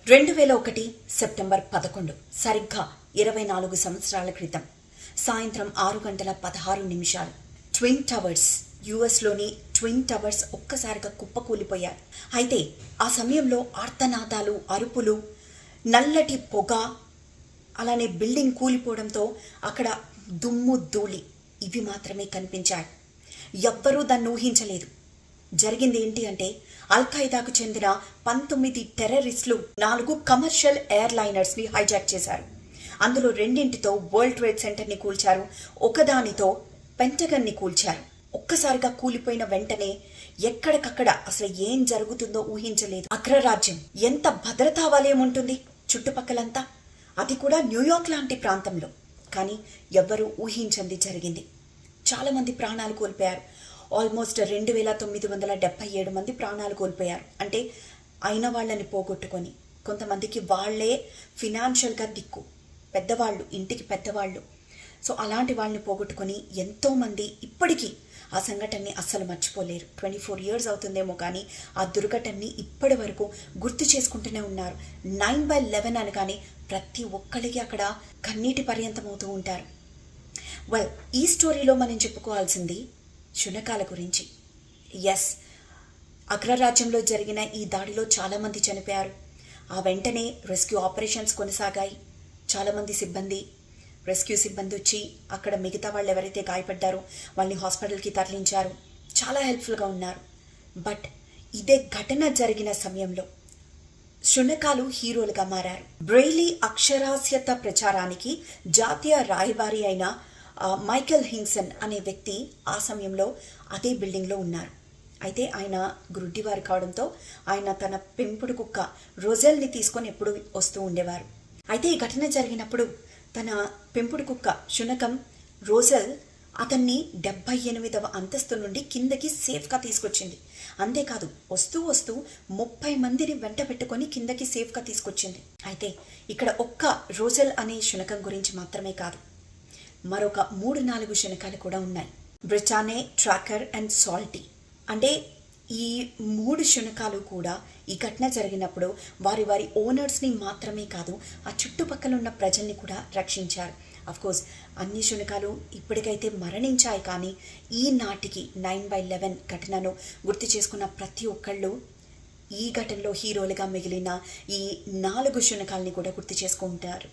2001 September 11 సరిగ్గా 24 సంవత్సరాల క్రితం సాయంత్రం 6:16 ట్విన్ టవర్స్ యుఎస్లోని ట్విన్ టవర్స్ ఒక్కసారిగా కుప్పకూలిపోయాయి. అయితే ఆ సమయంలో ఆర్తనాదాలు, అరుపులు, నల్లటి పొగ, అలానే బిల్డింగ్ కూలిపోవడంతో అక్కడ దుమ్ము ధూళి ఇవి మాత్రమే కనిపించాయి. ఎవ్వరూ దాన్ని ఊహించలేదు. జరిగింది ఏంటి అంటే, అల్ఖైదాకు చెందిన 19 టెర్రరిస్టులు 4 కమర్షియల్ ఎయిర్లైనర్స్ని హైజాక్ చేశారు. అందులో 2తో వరల్డ్ ట్రేడ్ సెంటర్ని కూల్చారు, ఒకదానితో పెంటగన్ని కూల్చారు. ఒక్కసారిగా కూలిపోయిన వెంటనే ఎక్కడికక్కడ అసలు ఏం జరుగుతుందో ఊహించలేదు. అగ్రరాజ్యం ఎంత భద్రతా వలయం ఉంటుంది చుట్టుపక్కలంతా, అది కూడా న్యూయార్క్ లాంటి ప్రాంతంలో. కానీ ఎవ్వరూ ఊహించింది జరిగింది. చాలామంది ప్రాణాలు కోల్పోయారు. ఆల్మోస్ట్ 2977 మంది ప్రాణాలు కోల్పోయారు. అంటే అయిన వాళ్ళని పోగొట్టుకొని, కొంతమందికి వాళ్లే ఫినాన్షియల్గా దిక్కు, పెద్దవాళ్ళు, ఇంటికి పెద్దవాళ్ళు. సో అలాంటి వాళ్ళని పోగొట్టుకొని ఎంతోమంది ఇప్పటికీ ఆ సంఘటనని అస్సలు మర్చిపోలేరు. 24 years అవుతుందేమో కానీ ఆ దుర్ఘటనని ఇప్పటి వరకు గుర్తు చేసుకుంటూనే ఉన్నారు. 9/11 అనగానే ప్రతి ఒక్కరికి అక్కడ కన్నీటి పర్యంతం అవుతూ ఉంటారు. వెల్, ఈ స్టోరీలో మనం చెప్పుకోవాల్సింది శునకాల గురించి. ఎస్, అగ్రరాజ్యంలో జరిగిన ఈ దాడిలో చాలామంది చనిపోయారు. ఆ వెంటనే రెస్క్యూ ఆపరేషన్స్ కొనసాగాయి. చాలామంది రెస్క్యూ సిబ్బంది వచ్చి అక్కడ మిగతా వాళ్ళు ఎవరైతే గాయపడ్డారో వాళ్ళని హాస్పిటల్కి తరలించారు. చాలా హెల్ప్ఫుల్గా ఉన్నారు. బట్ ఇదే ఘటన జరిగిన సమయంలో శునకాలు హీరోలుగా మారారు. బ్రెయిలీ అక్షరాస్యత ప్రచారానికి జాతీయ రాయబారి అయిన మైకెల్ హింగ్సన్ అనే వ్యక్తి ఆ సమయంలో అదే బిల్డింగ్లో ఉన్నారు. అయితే ఆయన గుడ్డివారు కావడంతో ఆయన తన పెంపుడు కుక్క రోజెల్ని తీసుకొని ఎప్పుడు వస్తూ ఉండేవారు. అయితే ఈ ఘటన జరిగినప్పుడు తన పెంపుడు కుక్క శునకం రోజెల్ అతన్ని 78వ అంతస్తు నుండి కిందకి సేఫ్గా తీసుకొచ్చింది. అంతేకాదు, వస్తూ 30 మందిని వెంట పెట్టుకొని కిందకి సేఫ్గా తీసుకొచ్చింది. అయితే ఇక్కడ ఒక్క రోజెల్ అనే శునకం గురించి మాత్రమే కాదు, మరొక 3-4 శునకాలు కూడా ఉన్నాయి. బ్రిటానే, ట్రాకర్ అండ్ సాల్టీ. అంటే ఈ 3 శునకాలు కూడా ఈ ఘటన జరిగినప్పుడు వారి ఓనర్స్ని మాత్రమే కాదు, ఆ చుట్టుపక్కల ఉన్న ప్రజల్ని కూడా రక్షించారు. అఫ్కోర్స్ అన్ని శునకాలు ఇప్పటికైతే మరణించాయి. కానీ ఈనాటికి 9/11 ఘటనను గుర్తు చేసుకున్న ప్రతి ఒక్కళ్ళు ఈ ఘటనలో హీరోలుగా మిగిలిన ఈ 4 శునకాల్ని కూడా గుర్తు చేసుకుంటారు.